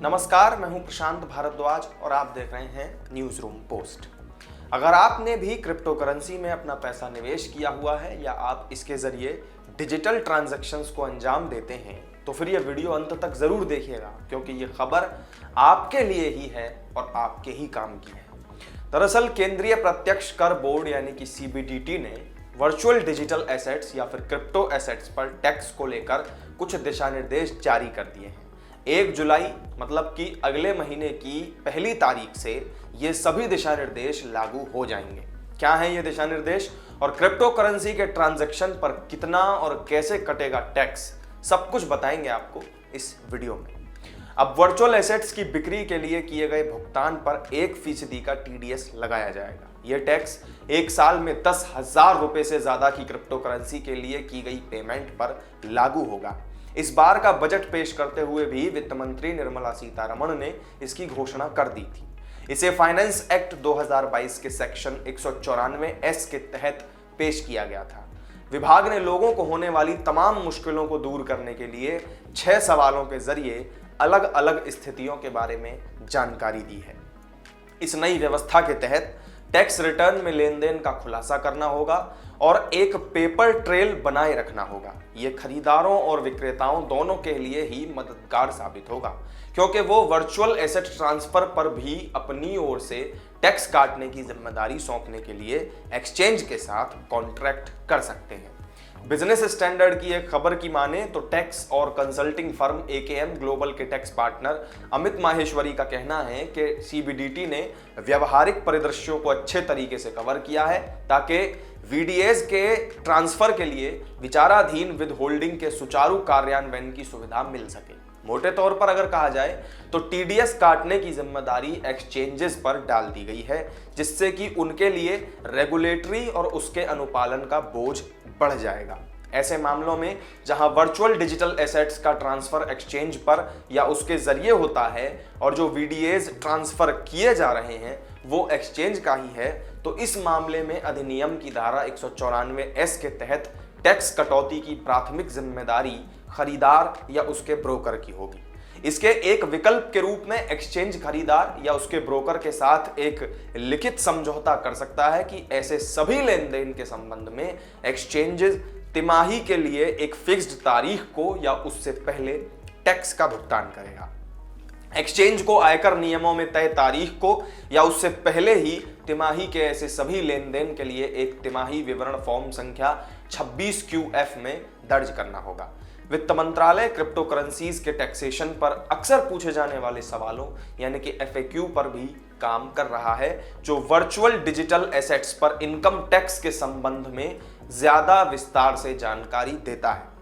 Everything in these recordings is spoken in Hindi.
नमस्कार, मैं हूं प्रशांत भारद्वाज और आप देख रहे हैं न्यूज रूम पोस्ट। अगर आपने भी क्रिप्टो करेंसी में अपना पैसा निवेश किया हुआ है या आप इसके जरिए डिजिटल ट्रांजैक्शंस को अंजाम देते हैं तो फिर यह वीडियो अंत तक जरूर देखिएगा, क्योंकि ये खबर आपके लिए ही है और आपके ही काम की है। दरअसल केंद्रीय प्रत्यक्ष कर बोर्ड यानी कि CBDT ने वर्चुअल डिजिटल एसेट्स या फिर क्रिप्टो एसेट्स पर टैक्स को लेकर कुछ दिशा निर्देश जारी कर दिए हैं। 1 जुलाई मतलब कि अगले महीने की पहली तारीख से ये सभी दिशा निर्देश लागू हो जाएंगे। क्या है ये दिशा निर्देश और क्रिप्टो करेंसी के ट्रांजैक्शन पर कितना और कैसे कटेगा टैक्स, सब कुछ बताएंगे आपको इस वीडियो में। अब वर्चुअल एसेट्स की बिक्री के लिए किए गए भुगतान पर 1% का TDS लगाया जाएगा। यह टैक्स 1 साल में 10,000 रुपए से ज्यादा की क्रिप्टो करेंसी के लिए की गई पेमेंट पर लागू होगा। इस बार का बजट पेश करते हुए भी वित्त मंत्री निर्मला सीतारमण ने इसकी घोषणा कर दी थी। इसे फाइनेंस एक्ट 2022 के सेक्शन 194S के तहत पेश किया गया था। विभाग ने लोगों को होने वाली तमाम मुश्किलों को दूर करने के लिए 6 सवालों के जरिए अलग अलग स्थितियों के बारे में जानकारी दी है। इस नई व्यवस्था के तहत टैक्स रिटर्न में लेन देन का खुलासा करना होगा और एक पेपर ट्रेल बनाए रखना होगा। यह खरीदारों और विक्रेताओं दोनों के लिए ही मददगार साबित होगा, क्योंकि वो वर्चुअल एसेट ट्रांसफर पर भी अपनी ओर से टैक्स काटने की जिम्मेदारी सौंपने के लिए एक्सचेंज के साथ कॉन्ट्रैक्ट कर सकते हैं। बिजनेस स्टैंडर्ड की एक खबर की माने तो टैक्स और कंसल्टिंग फर्म AKM ग्लोबल के टैक्स पार्टनर अमित माहेश्वरी का कहना है कि CBDT ने व्यवहारिक परिदृश्यों को अच्छे तरीके से कवर किया है ताकि VDS के ट्रांसफर के लिए विचाराधीन विदहोल्डिंग के सुचारू कार्यान्वयन की सुविधा मिल सके। मोटे तौर पर अगर कहा जाए तो TDS काटने की जिम्मेदारी एक्सचेंजेस पर डाल दी गई है, जिससे कि उनके लिए रेगुलेटरी और उसके अनुपालन का बोझ बढ़ जाएगा। ऐसे मामलों में जहां वर्चुअल डिजिटल एसेट्स का ट्रांसफर एक्सचेंज पर या उसके जरिए होता है और जो VDS ट्रांसफर किए जा रहे हैं वो एक्सचेंज का ही है, तो इस मामले में अधिनियम की धारा 194S के तहत टैक्स कटौती की प्राथमिक जिम्मेदारी खरीदार या उसके ब्रोकर की होगी। इसके एक विकल्प के रूप में एक्सचेंज खरीदार या उसके ब्रोकर के साथ एक लिखित समझौता कर सकता है कि ऐसे सभी लेन देन के संबंध में एक्सचेंजेस तिमाही के लिए एक फिक्स्ड तारीख को या उससे पहले टैक्स का भुगतान करेगा। एक्सचेंज को आयकर नियमों में तय तारीख को या उससे पहले ही तिमाही के ऐसे सभी लेन देन के लिए एक तिमाही विवरण फॉर्म संख्या 26QF में दर्ज करना होगा। वित्त मंत्रालय क्रिप्टो करेंसीज के टैक्सेशन पर अक्सर पूछे जाने वाले सवालों यानी कि FAQ पर भी काम कर रहा है, जो वर्चुअल डिजिटल एसेट्स पर इनकम टैक्स के संबंध में ज्यादा विस्तार से जानकारी देता है।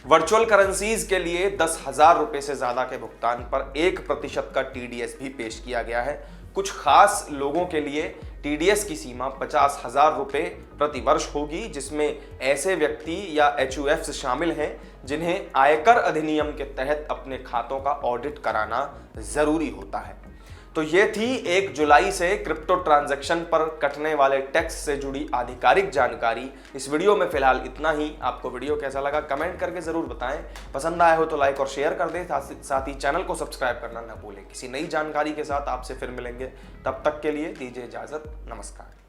वर्चुअल करेंसीज के लिए 10,000 रुपए से ज्यादा के भुगतान पर 1% का TDS भी पेश किया गया है। कुछ खास लोगों के लिए TDS की सीमा 50,000 रुपए प्रति वर्ष होगी, जिसमें ऐसे व्यक्ति या HUFs शामिल हैं जिन्हें आयकर अधिनियम के तहत अपने खातों का ऑडिट कराना जरूरी होता है। तो ये थी 1 जुलाई से क्रिप्टो ट्रांजैक्शन पर कटने वाले टैक्स से जुड़ी आधिकारिक जानकारी। इस वीडियो में फिलहाल इतना ही। आपको वीडियो कैसा लगा कमेंट करके जरूर बताएं। पसंद आया हो तो लाइक और शेयर कर दें, साथ ही चैनल को सब्सक्राइब करना ना भूलें। किसी नई जानकारी के साथ आपसे फिर मिलेंगे, तब तक के लिए दीजिए इजाजत। नमस्कार।